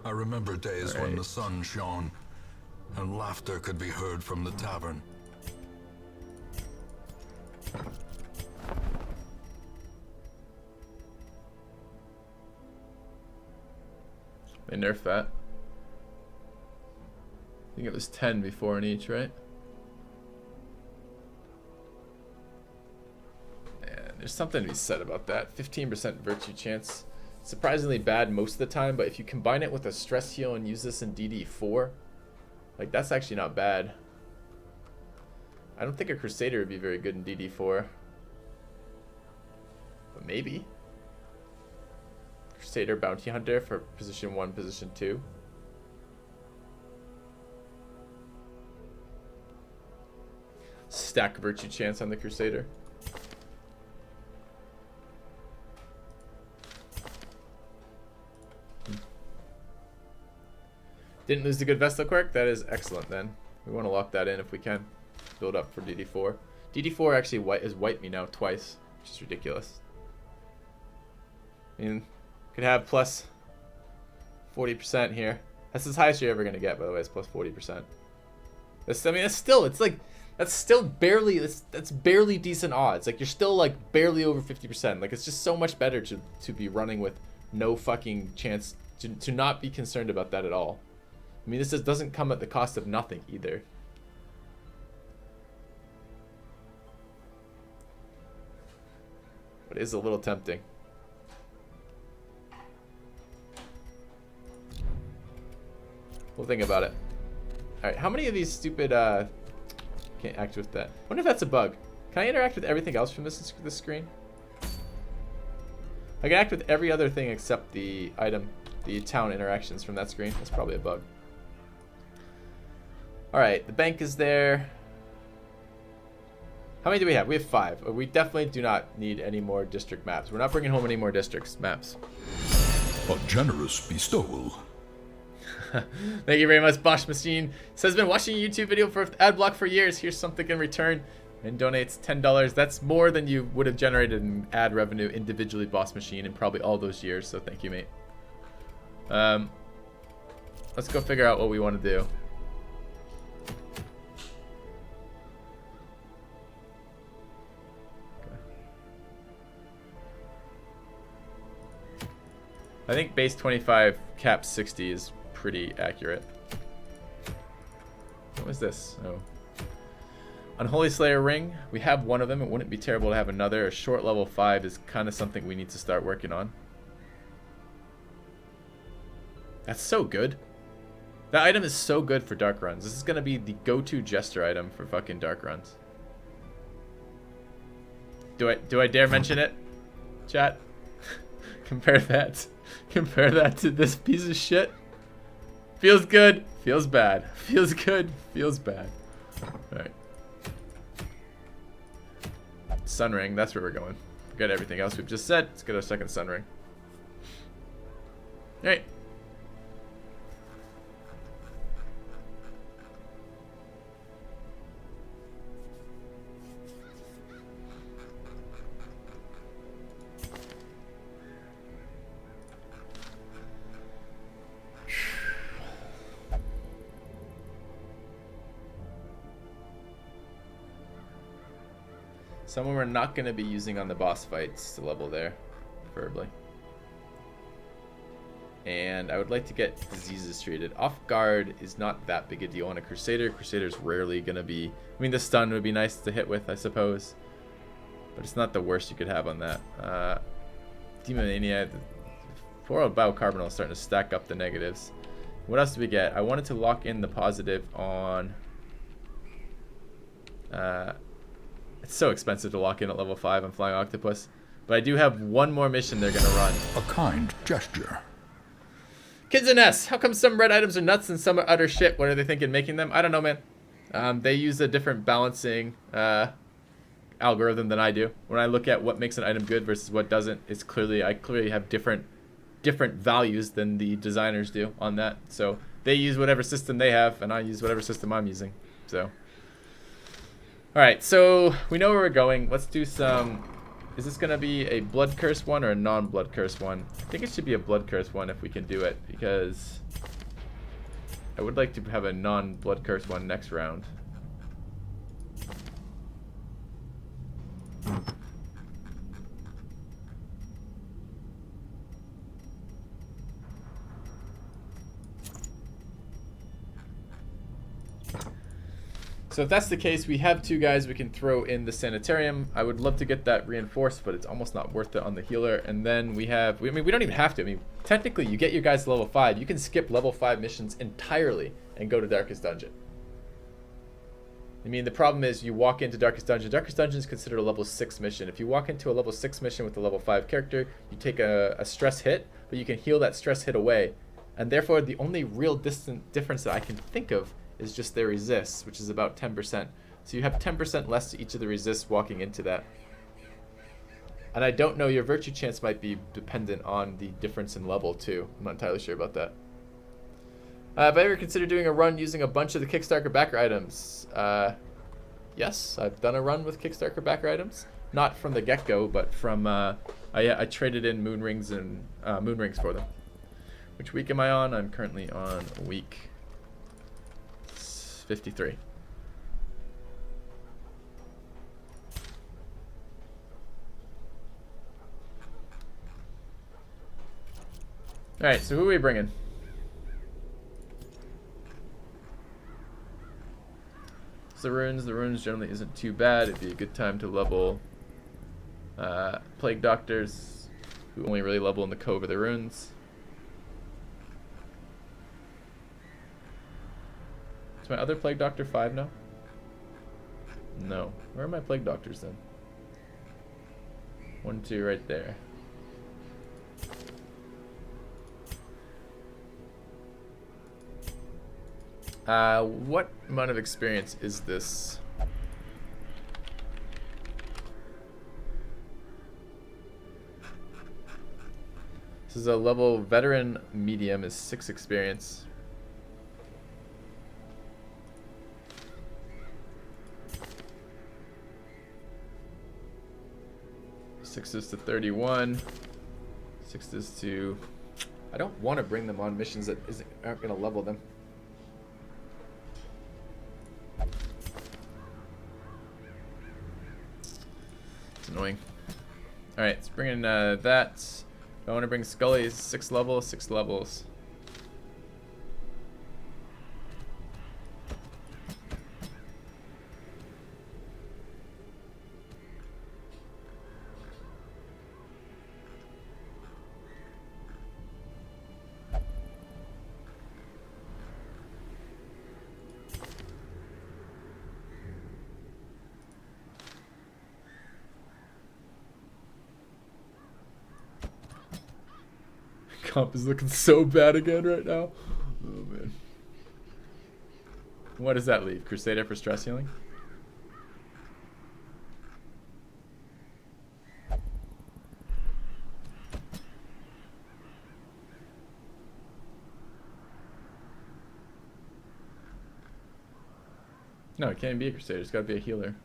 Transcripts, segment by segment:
I remember days when the sun shone and laughter could be heard from the tavern. They nerfed that. I think it was 10 before in each, right? And there's something to be said about that. 15% virtue chance. Surprisingly bad most of the time, but if you combine it with a stress heal and use this in DD4, like, that's actually not bad. I don't think a Crusader would be very good in DD4. But maybe. Crusader Bounty Hunter for position 1, position 2. Stack virtue chance on the Crusader. Didn't lose the good Vestal quirk? That is excellent then. We want to lock that in if we can. Build up for DD4. DD4 actually has wiped me now twice, which is ridiculous. I mean, could have plus 40% here. That's as high as you're ever going to get, by the way, is plus 40%. That's, I mean, that's still, it's like, that's still barely, that's barely decent odds. Like, you're still like barely over 50%. Like, it's just so much better to be running with no fucking chance, to not be concerned about that at all. I mean, this just doesn't come at the cost of nothing either. But it is a little tempting. We'll think about it. Alright, how many of these stupid, can't act with that. I wonder if that's a bug. Can I interact with everything else from this screen? I can act with every other thing except the item, the town interactions from that screen. That's probably a bug. Alright, the bank is there. How many do we have? We have 5. We definitely do not need any more district maps. We're not bringing home any more districts maps. A generous bestowal. Thank you very much, Bosch Machine. Says been watching a YouTube video for ad block for years. Here's something in return, and donates $10. That's more than you would have generated in ad revenue individually, Boss Machine, in probably all those years. So thank you, mate. Let's go figure out what we want to do. I think base 25, cap 60 is pretty accurate. What was this? Oh. Unholy Slayer ring. We have one of them. It wouldn't be terrible to have another. A short level 5 is kind of something we need to start working on. That's so good. That item is so good for dark runs. This is going to be the go-to jester item for fucking dark runs. Do I dare mention it? Chat? Compare that to this piece of shit. Feels good, feels bad. Feels good, feels bad. Alright. Sun ring, that's where we're going. Forget everything else we've just said. Let's get our second sun ring. Alright. Someone we're not going to be using on the boss fights to level there, preferably. And I would like to get diseases treated. Off guard is not that big a deal on a Crusader. Crusader's rarely going to be... I mean, the stun would be nice to hit with, I suppose. But it's not the worst you could have on that. Demonania. Poor biocarbonal is starting to stack up the negatives. What else do we get? I wanted to lock in the positive on... It's so expensive to lock in at level 5 on Flying Octopus. But I do have one more mission they're going to run. A kind gesture. Kids and S, how come some red items are nuts and some are utter shit? What are they thinking making them? I don't know, man. They use a different balancing algorithm than I do. When I look at what makes an item good versus what doesn't, it's clearly, I clearly have different values than the designers do on that. So they use whatever system they have, and I use whatever system I'm using. So... Alright, so we know where we're going. Let's do some Is this going to be a blood curse one or a non-blood curse one? I think it should be a blood curse one if we can do it, because I would like to have a non-blood curse one next round. So if that's the case, we have 2 guys we can throw in the Sanitarium. I would love to get that reinforced, but it's almost not worth it on the healer. And then we have, I mean, we don't even have to. I mean, technically, you get your guys to level 5. You can skip level 5 missions entirely and go to Darkest Dungeon. I mean, the problem is you walk into Darkest Dungeon. Darkest Dungeon is considered a level 6 mission. If you walk into a level 6 mission with a level 5 character, you take a stress hit, but you can heal that stress hit away. And therefore, the only real difference that I can think of is just their resists, which is about 10%. So you have 10% less to each of the resists walking into that. And I don't know, your virtue chance might be dependent on the difference in level too. I'm not entirely sure about that. Have I ever considered doing a run using a bunch of the Kickstarter backer items? Yes, I've done a run with Kickstarter backer items. Not from the get-go, but from, I traded in moon rings and moon rings for them. Which week am I on? I'm currently on week 53. Alright, so who are we bringing? So the runes generally isn't too bad. It'd be a good time to level Plague Doctors, who only really level in the Cove of the Runes. Is my other Plague Doctor 5 now? No. Where are my Plague Doctors then? 1, 2 right there. What amount of experience is this? This is a level veteran medium, is 6 experience. Sixes to 31. Sixes to... I don't want to bring them on missions that aren't going to level them. It's annoying. Alright, let's bring in that. I want to bring Scully's 6 levels, 6 levels. Comp is looking so bad again right now. Oh man. What does that leave? Crusader for stress healing? No, it can't be a Crusader. It's got to be a healer.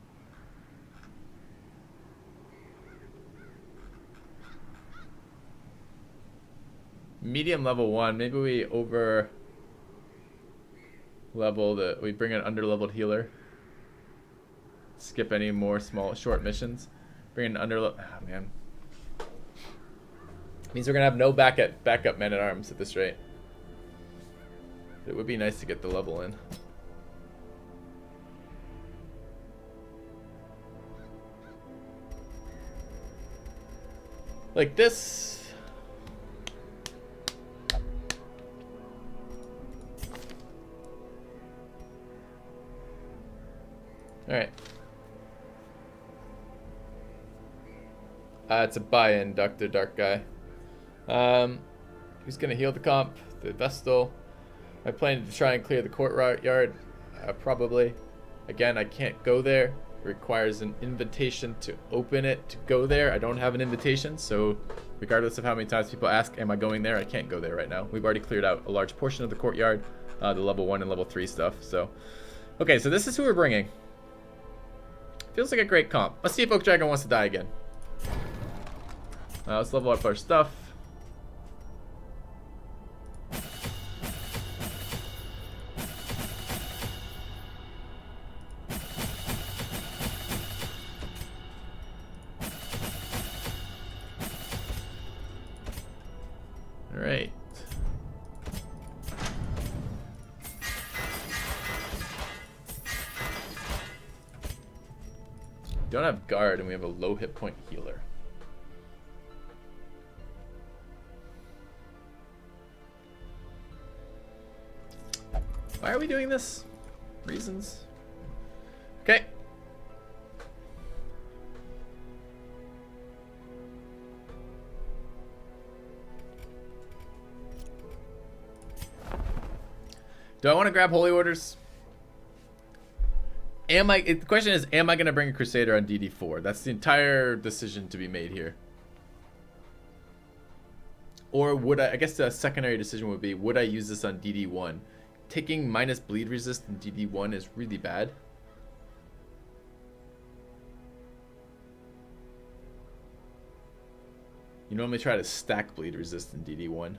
Medium level 1. Maybe we over level the. We bring an under leveled healer. Skip any more short missions. Bring an under. Oh man. Means we're gonna have no backup men at arms at this rate. It would be nice to get the level in. Like this. Alright. It's a buy-in, Dr. Dark Guy. Who's gonna heal the comp? The Vestal. I plan to try and clear the courtyard. Probably. Again, I can't go there. It requires an invitation to open it to go there. I don't have an invitation, so regardless of how many times people ask, am I going there? I can't go there right now. We've already cleared out a large portion of the courtyard, the level 1 and level 3 stuff. So, okay, so this is who we're bringing. Feels like a great comp. Let's see if Oak Dragon wants to die again. Let's level up our stuff. All right. Don't have guard, and we have a low hit point healer. Why are we doing this? Reasons? Okay. Do I want to grab holy orders? The question is, am I going to bring a Crusader on DD4? That's the entire decision to be made here. Or would I guess the secondary decision would be, would I use this on DD1? Taking minus bleed resist in DD1 is really bad. You normally try to stack bleed resist in DD1.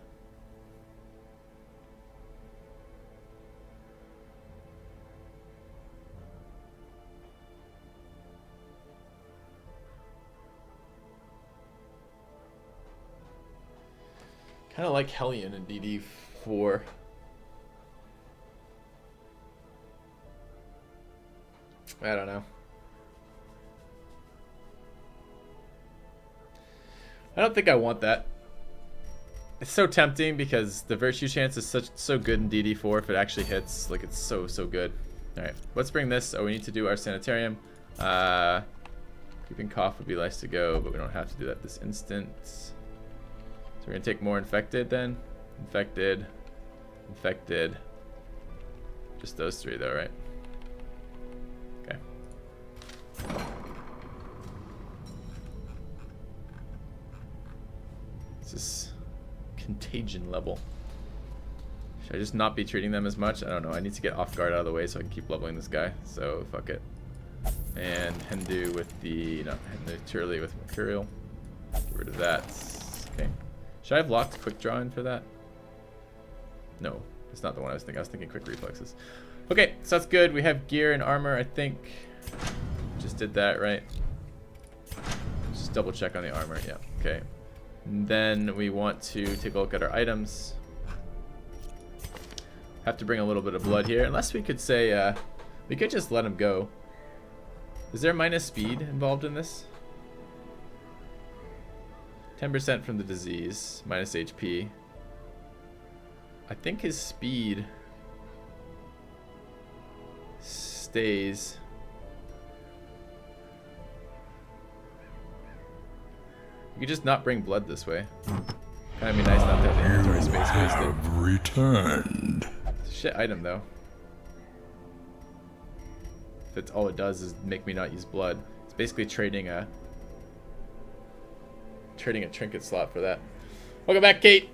Kind of like Hellion in DD4. I don't know. I don't think I want that. It's so tempting because the virtue chance is so good in DD4 if it actually hits. Like, it's so good. Alright, let's bring this. Oh, we need to do our Sanitarium. Keeping cough would be nice to go, but we don't have to do that this instant. So we're going to take more infected then. Infected. Infected. Just those three though, right? Okay. This is contagion level. Should I just not be treating them as much? I don't know. I need to get off guard out of the way so I can keep leveling this guy. So fuck it. And Hindu with the, no, Hindu Turley with Mercurial. Get rid of that. Okay. Should I have locked quick draw in for that? No, it's not the one I was thinking. I was thinking quick reflexes. Okay, so that's good. We have gear and armor, I think. Just did that, right? Just double check on the armor. Yeah, okay. And then we want to take a look at our items. Have to bring a little bit of blood here. Unless we could say, we could just let him go. Is there minus speed involved in this? 10% from the disease, minus HP. I think his speed stays. You could just not bring blood this way. Kind of be nice not to have inventory space wasted. Returned. It's a shit item though. That's all it does is make me not use blood. It's basically trading a trinket slot for that. Welcome back, Kate.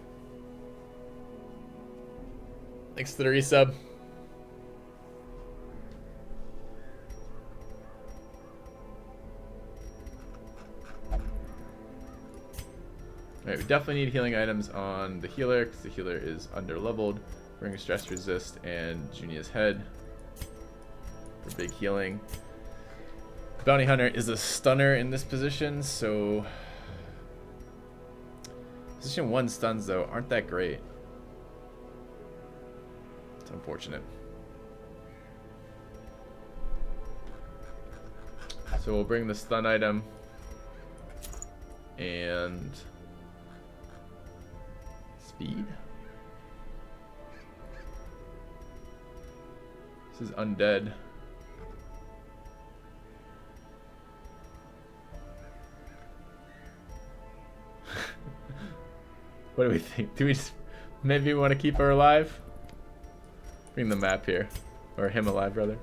Thanks for the resub. Alright, we definitely need healing items on the healer because the healer is under leveled. Bring stress resist and Junia's head for big healing. Bounty Hunter is a stunner in this position, so position 1 stuns though aren't that great. It's unfortunate. So we'll bring the stun item and speed. This is undead. What do we think? Do we just maybe want to keep her alive? Bring the map here, or him alive rather.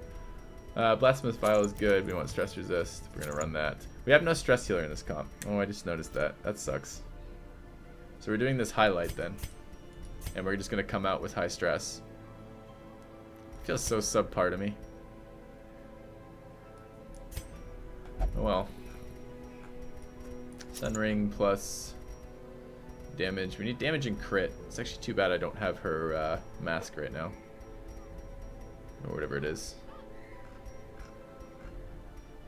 Blasphemous Vial is good. We want stress resist. We're gonna run that. We have no stress healer in this comp. Oh, I just noticed that. That sucks. So we're doing this highlight then, and we're just gonna come out with high stress. Feels so subpar to me. Oh well. Sun Ring plus damage. We need damage and crit. It's actually too bad I don't have her mask right now. Or whatever it is.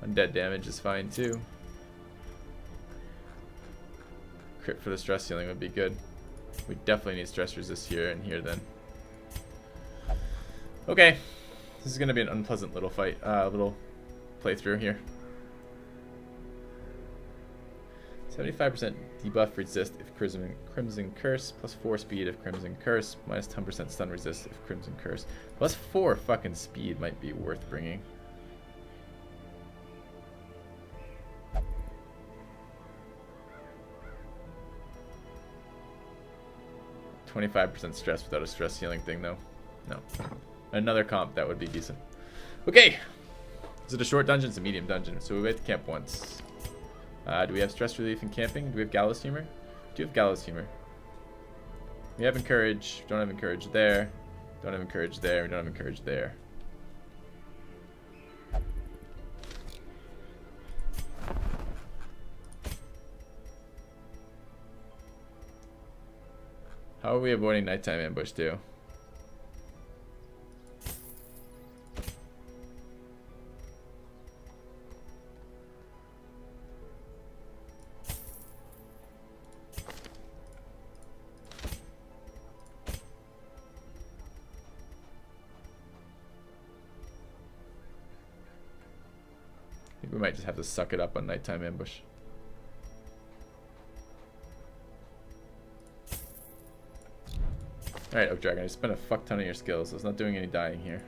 Undead damage is fine too. Crit for the stress healing would be good. We definitely need stress resist here and here then. Okay. This is going to be an unpleasant little fight. Little playthrough here. 75% debuff resist if Crimson Curse, plus 4 speed if Crimson Curse, minus 10% stun resist if Crimson Curse. Plus 4 fucking speed might be worth bringing. %25 stress without a stress healing thing though. No. Another comp, that would be decent. Okay. Is it a short dungeon? It's a medium dungeon. So we wait to camp once. Do we have stress relief and camping? Do we have gallows humor? Do you have gallows humor? We have encourage. Don't have encourage there. Don't have encourage there. We don't have encourage there. How are we avoiding nighttime ambush too? I think we might just have to suck it up on nighttime ambush. Alright, Oak Dragon, I spent a fuck ton of your skills, so it's not doing any dying here.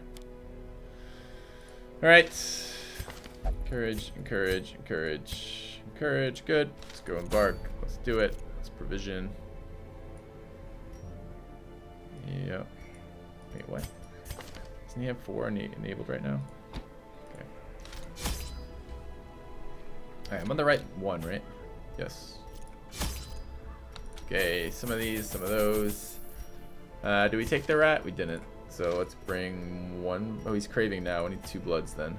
Alright. Encourage, encourage, encourage, encourage. Good. Let's go embark. Let's do it. Let's provision. Yeah. Wait, what? Doesn't he have 4 enabled right now? Okay. Alright, I'm on the right one, right? Yes. Okay, some of these, some of those. Do we take the rat? We didn't. So let's bring 1. Oh, he's craving now. We need 2 bloods then.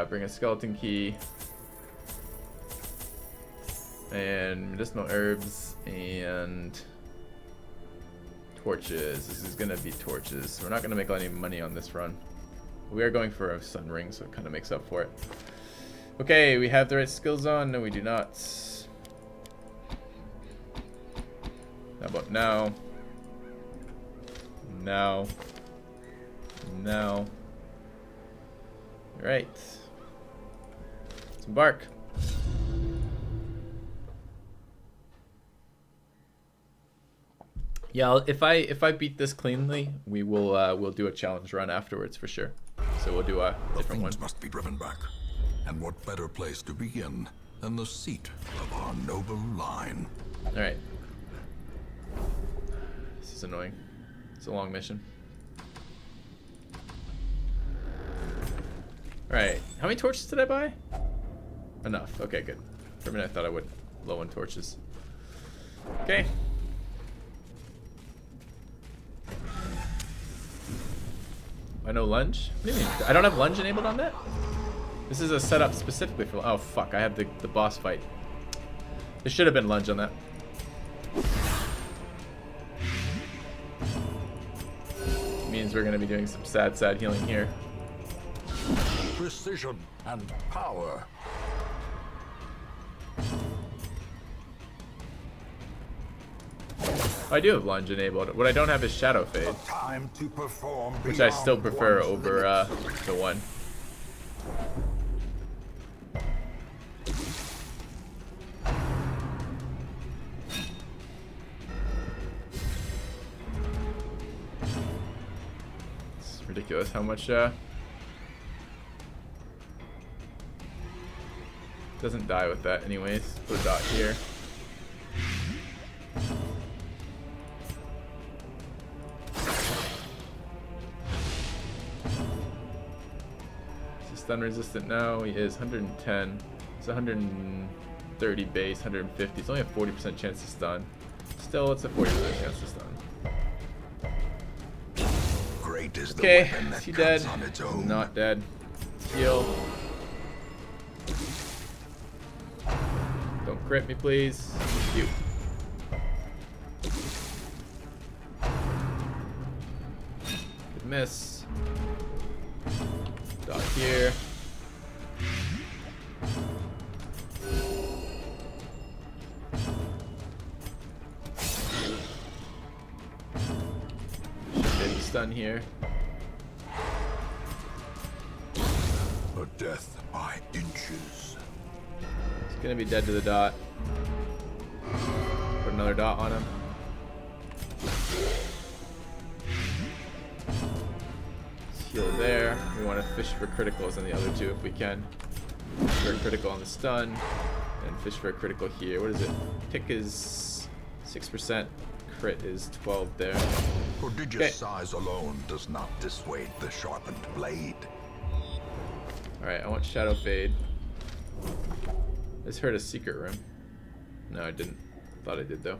Bring a skeleton key. And medicinal herbs and torches. This is gonna be torches. We're not gonna make any money on this run. We are going for a sun ring, so it kind of makes up for it. Okay, we have the right skills on. No, we do not. How about now? Now. Now. Alright. Let's embark. Yeah, if I beat this cleanly, we will we'll do a challenge run afterwards for sure. So we'll do a different one. Must be driven back. And what better place to begin than the seat of our noble line? Alright. This is annoying. It's a long mission. Alright. How many torches did I buy? Enough. Okay, good. For a minute I thought I would low on torches. Okay. I know lunge? What do you mean? I don't have lunge enabled on that? This is a setup specifically for... Oh, fuck. I have the boss fight. There should have been lunge on that. Means we're going to be doing some sad healing here. Precision and power. I do have lunge enabled. What I don't have is shadow fade, Time to perform, which I still prefer over the one. It's ridiculous how much doesn't die with that anyways. Put a dot here. Stun resistant now. He is 110. It's 130 base, 150. It's only a 40% chance to stun. Still, it's a 40% chance to stun. Great is Okay, the weapon that is he dead? cuts on its He's own. not dead. Heal. Don't crit me, please. You. miss. Dot here. Should stun here. A death by inches. He's gonna be dead to the dot. Put another dot on him. Heal there. We want to fish for criticals on the other two if we can. Fish for a critical on the stun, and fish for a critical here. What is it? Tick is 6%. Crit is 12 there. Prodigious size alone does not dissuade the sharpened blade. Alright, I want Shadow Fade. This hurt a secret room. No, I didn't. Thought I did though.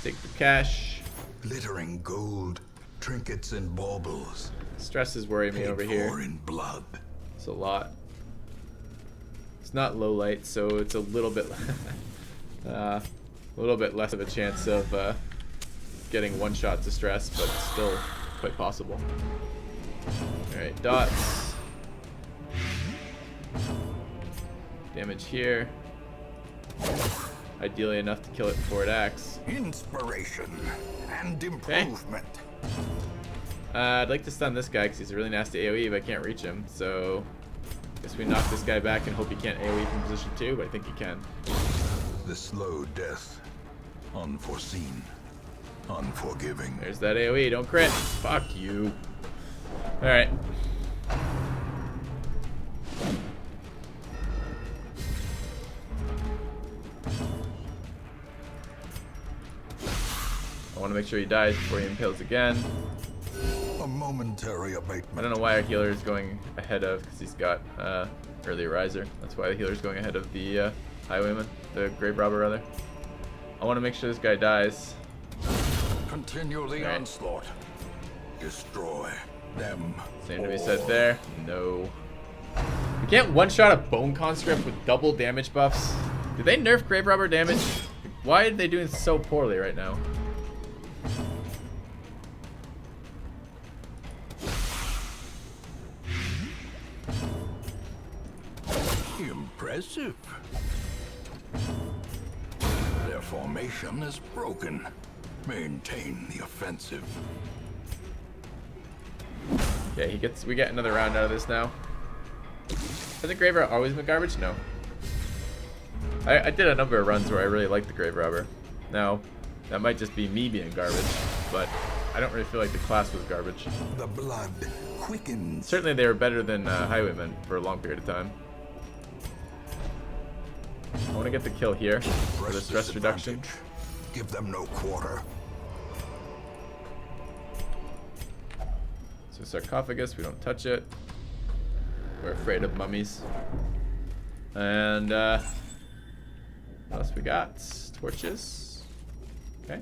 Take the cash. Glittering gold, trinkets and baubles. Stress is worrying me over here. In blood. It's a lot. It's not low light, so it's a little bit less of a chance of getting one shot to stress, but still quite possible. Alright, dots. Damage here. Ideally enough to kill it before it acts. Inspiration and improvement. I'd like to stun this guy because he's a really nasty AoE, but I can't reach him. So, guess we knock this guy back and hope he can't AoE from position 2, but I think he can. The slow death. Unforeseen. Unforgiving. There's that AoE. Don't crit. Fuck you. Alright. I want to make sure he dies before he impales again. A momentary abatement. I don't know why our healer is going ahead of, because he's got early riser. That's why the healer is going ahead of the highwayman, the grave robber rather. I want to make sure this guy dies. Continue the onslaught. Destroy them. Same to be said there. No. We can't one-shot a bone conscript with double damage buffs. Did they nerf grave robber damage? Why are they doing so poorly right now? Impressive. Their formation is broken. Maintain the offensive. Okay, we get another round out of this now. Has the grave robber always been garbage? No. I did a number of runs where I really liked the grave robber. Now, that might just be me being garbage, but I don't really feel like the class was garbage. The blood quickens. Certainly they were better than highwaymen for a long period of time. I want to get the kill here for the stress reduction. Give them no quarter. So sarcophagus, we don't touch it. We're afraid of mummies. And what else we got? Torches. Okay.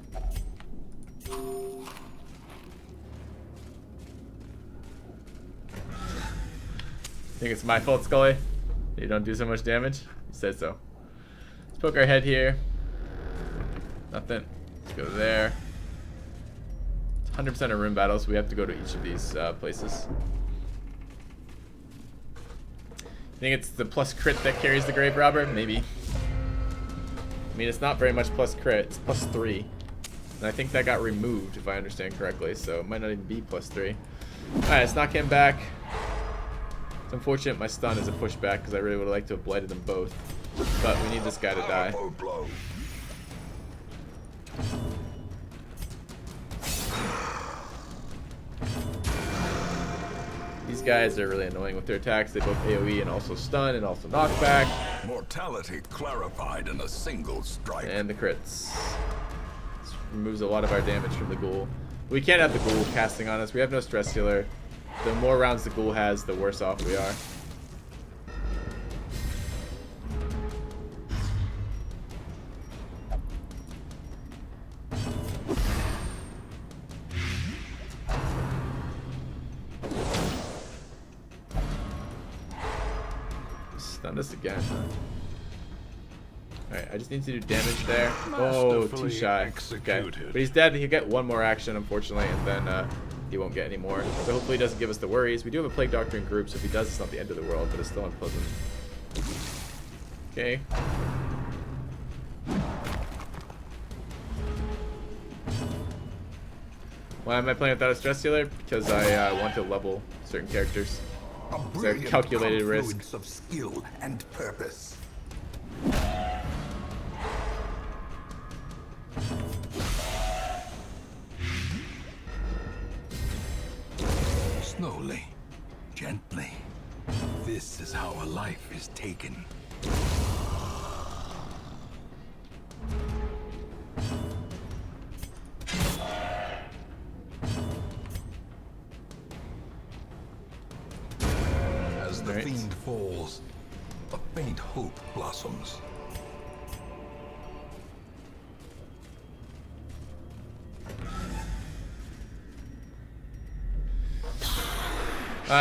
Think it's my fault, Scully? You don't do so much damage? You said so. Let's poke our head here. Nothing. Let's go there. It's 100% a room battle, so we have to go to each of these places. I think it's the plus crit that carries the grave robber? Maybe. I mean, it's not very much plus crit. It's plus 3. And I think that got removed, if I understand correctly, so it might not even be plus 3. Alright, let's knock him back. It's unfortunate my stun is a pushback, because I really would have liked to have blighted them both. But we need this guy to die. These guys are really annoying with their attacks. They both AoE and also stun and also knockback. Mortality clarified in a single strike. And the crits. This removes a lot of our damage from the ghoul. We can't have the ghoul casting on us. We have no stress healer. The more rounds the ghoul has, the worse off we are. Stun this again, huh? Alright, I just need to do damage there. Oh, too shy. Okay. But he's dead. He'll get one more action, unfortunately, and then he won't get any more. So hopefully he doesn't give us the worries. We do have a Plague Doctor in group, so if he does, it's not the end of the world, but it's still unpleasant. Okay. Why am I playing without a stress healer? Because I want to level certain characters. It's a calculated risk. Of skill and purpose. Slowly, gently. This is how a life is taken. As the fiend falls, a faint hope blossoms.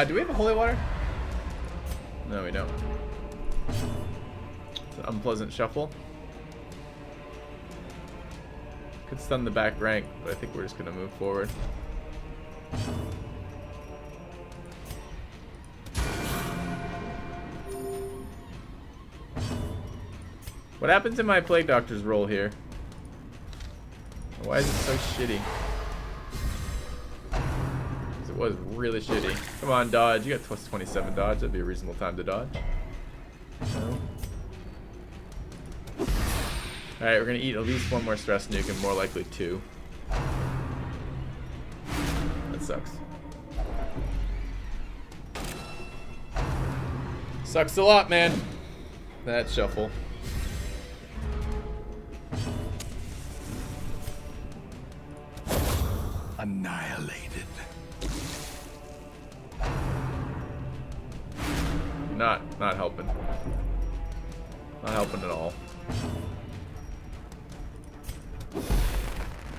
Do we have a holy water? No, we don't. It's an unpleasant shuffle. Could stun the back rank, but I think we're just gonna move forward. What happened to my Plague Doctor's roll here? Why is it so shitty? It was really shitty. Come on, dodge. You got plus 27 dodge. That'd be a reasonable time to dodge. No. Alright, we're gonna eat at least one more stress nuke and more likely 2. That sucks. Sucks a lot, man. That shuffle. Annihilated. Not helping. Not helping at all.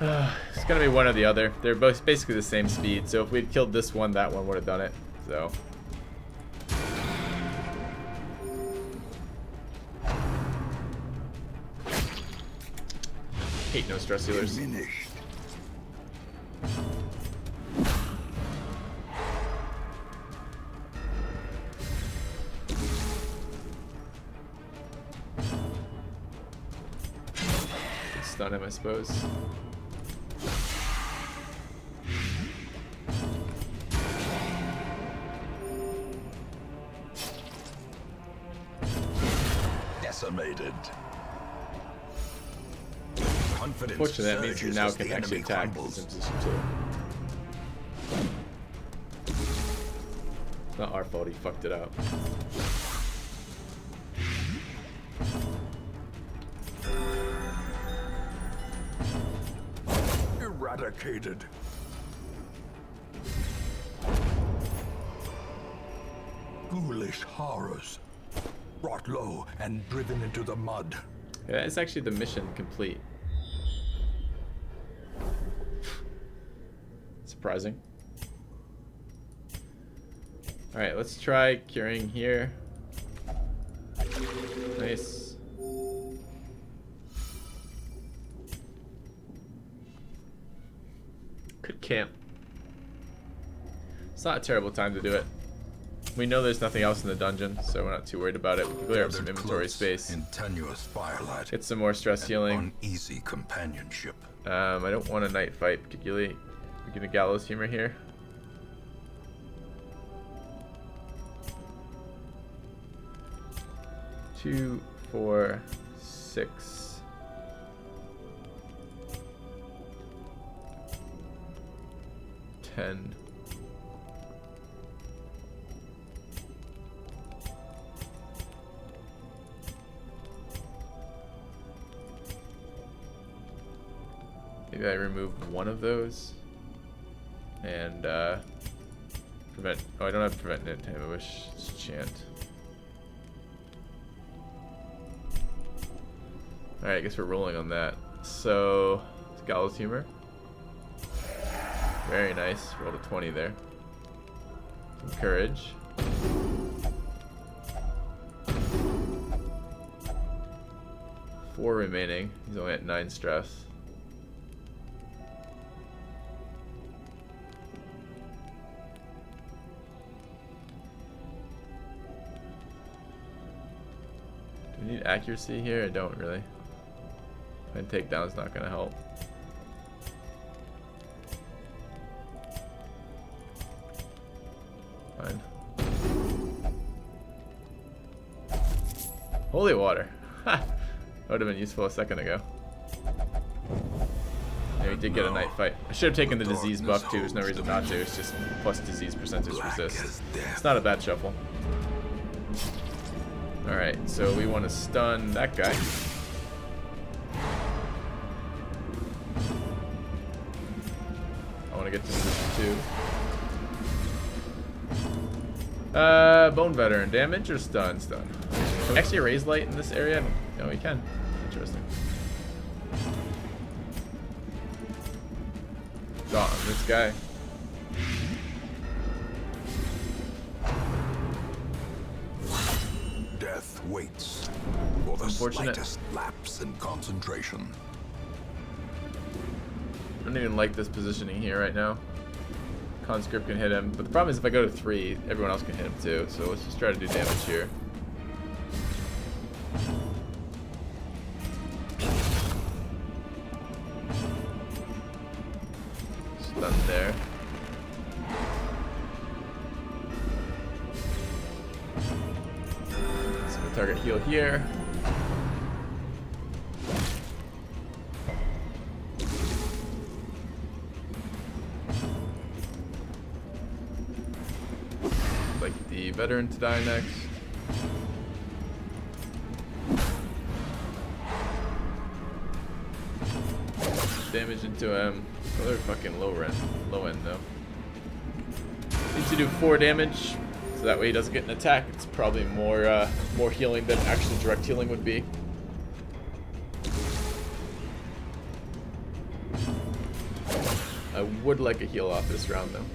It's gonna be one or the other. They're both basically the same speed, so if we'd killed this one, that one would have done it. So. Hate no stress healers. Diminished. Stun him, I suppose. Decimated. Confidence. Fortunately, that means he surges now as can the actually enemy attack crumbles. in position 2. Not our fault, he fucked it up. Eradicated. Ghoulish horrors. Brought low and driven into the mud. Yeah, it's actually the mission complete. Surprising. Alright, let's try curing here. Nice. Could camp. It's not a terrible time to do it. We know there's nothing else in the dungeon, so we're not too worried about it. We can clear up some Gathered inventory close space. in tenuous firelight. Get some more stress healing. Uneasy companionship. I don't want a night fight particularly. We get a gallows humor here. Two, 4, 6. $10. Maybe I remove one of those and prevent. Oh, I don't have prevent net time. I wish it's chant. All right, I guess we're rolling on that. So it's gallows humor. Very nice. Rolled a 20 there. Some courage. Four remaining. He's only at 9 stress. Need accuracy here? I don't really. And takedown's not gonna help. Fine. Holy water. Ha! That would have been useful a second ago. Yeah, we did get a night fight. I should have taken the disease buff too. There's no reason not to. It's just plus disease percentage resist. It's not a bad shuffle. Alright, so we want to stun that guy. I want to get to position 2. Bone veteran. Damage or stun? Stun. Can we actually raise light in this area? No, we can. Interesting. Got on this guy. Death waits for the slightest lapse in concentration. I don't even like this positioning here right now. Conscript can hit him, but the problem is if I go to 3, everyone else can hit him too. So let's just try to do damage here. Stun there. So we target heal here. Like the veteran to die next. Damage into him. Oh, they're fucking low end though. Need to do 4 damage, so that way he doesn't get an attack. It's probably more healing than actually direct healing would be. I would like a heal off this round though.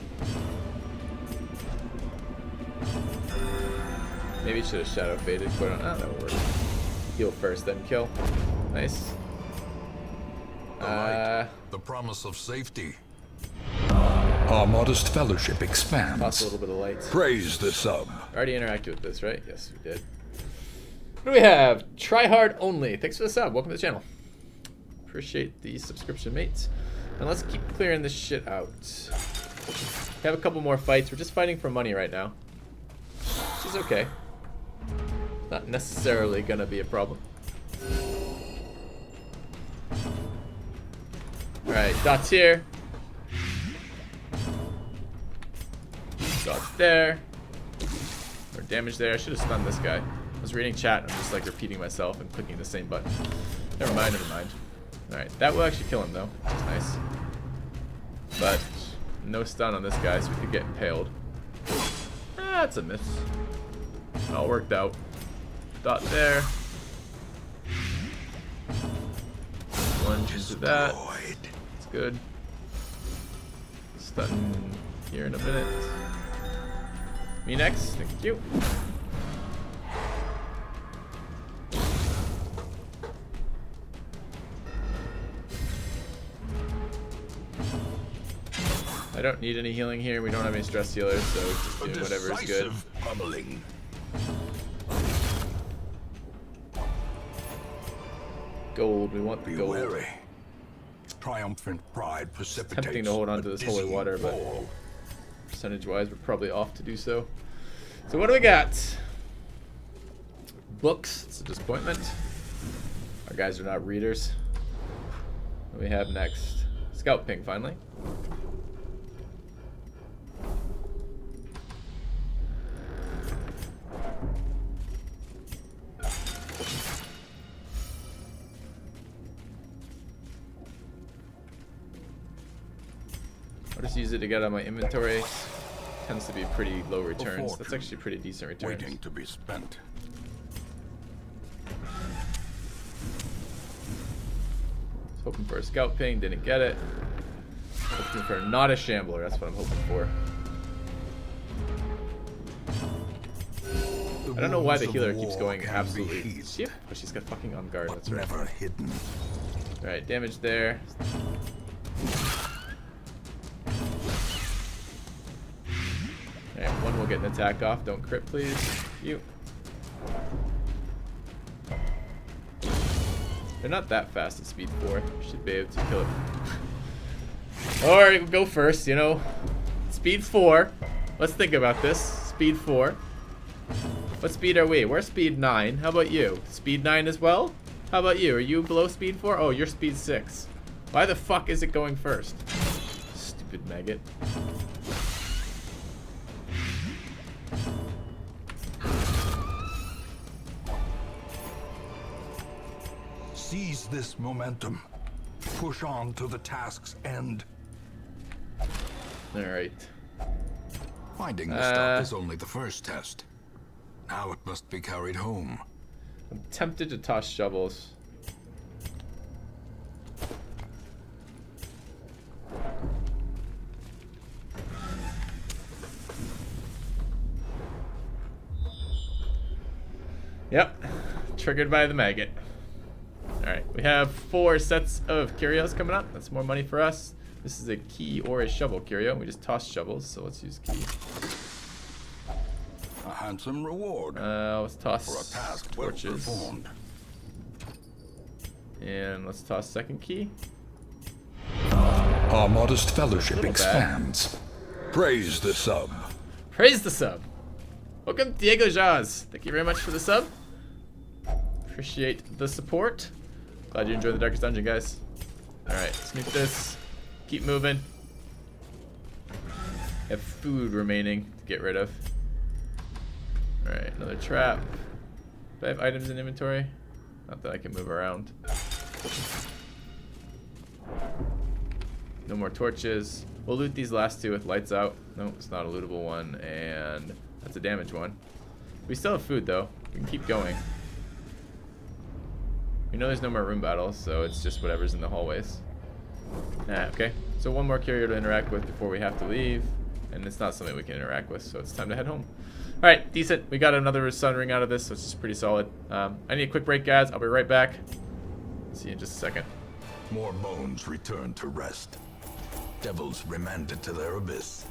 Maybe should have shadow faded. Quite on. Ah, that would work. Heal first, then kill. Nice. The promise of safety. Our modest fellowship expands. Toss a little bit of light. Praise the sub. Already interacted with this, right? Yes, we did. What do we have? Try hard only. Thanks for the sub. Welcome to the channel. Appreciate the subscription, mates. And let's keep clearing this shit out. We have a couple more fights. We're just fighting for money right now, which is okay. Not necessarily gonna be a problem. Alright, dots here. Dots there. Or damage there. I should have stunned this guy. I was reading chat and I'm just like repeating myself and clicking the same button. Never mind, never mind. Alright, that will actually kill him though, which is nice. But no stun on this guy, so we could get impaled. Ah, that's a miss. All worked out. Dot there. Lunge into that. It's good. Stun here in a minute. Me next. Thank you. I don't need any healing here. We don't have any stress healers, so just do whatever is good. Pummeling. Gold. We want the Be gold. wary. Triumphant pride precipitates. Tempting to hold on to a this holy dizzying water, but fall. percentage-wise, we're probably off to do so. So what do we got? Books. It's a disappointment. Our guys are not readers. What do we have next? Scout ping, finally. I'll just use it to get out of my inventory. Tends to be pretty low returns. That's actually pretty decent returns. Waiting to be spent. Was hoping for a scout ping, didn't get it. Hoping for not a shambler, that's what I'm hoping for. I don't know why the healer keeps going absolutely. Yep. Oh, she's got fucking on guard. That's right. Never hidden. Alright, damage there. Alright, one will get an attack off. Don't crit, please. You. They're not that fast at speed 4. Should be able to kill it. Or go first, you know. Speed 4. Let's think about this. Speed 4. What speed are we? We're speed 9. How about you? Speed 9 as well? How about you? Are you below speed 4? Oh, you're speed 6. Why the fuck is it going first? Stupid maggot. Seize this momentum. Push on to the task's end. Alright. Finding the stuff is only the first test. Now it must be carried home. I'm tempted to toss shovels. Yep. Triggered by the maggot. Alright, we have 4 sets of curios coming up. That's more money for us. This is a key or a shovel curio. We just tossed shovels, so let's use key. A handsome reward Let's toss for a task well torches. performed. And let's toss second key. Our modest fellowship Little expands. Praise the sub. Praise the sub. Welcome, Diego Jaz. Thank you very much for the sub. Appreciate the support. Glad you enjoyed the Darkest Dungeon, guys. Alright, snoop this. Keep moving. Have food remaining to get rid of. Alright, another trap. Do I have items in inventory? Not that I can move around. No more torches. We'll loot these last 2 with lights out. No, it's not a lootable one, and that's a damaged one. We still have food, though. We can keep going. We know there's no more room battles, so it's just whatever's in the hallways. Okay. So one more curio to interact with before we have to leave, and it's not something we can interact with, so it's time to head home. All right, decent. We got another sun ring out of this, so it's just pretty solid. I need a quick break, guys. I'll be right back. See you in just a second. More bones return to rest. Devils remanded to their abyss.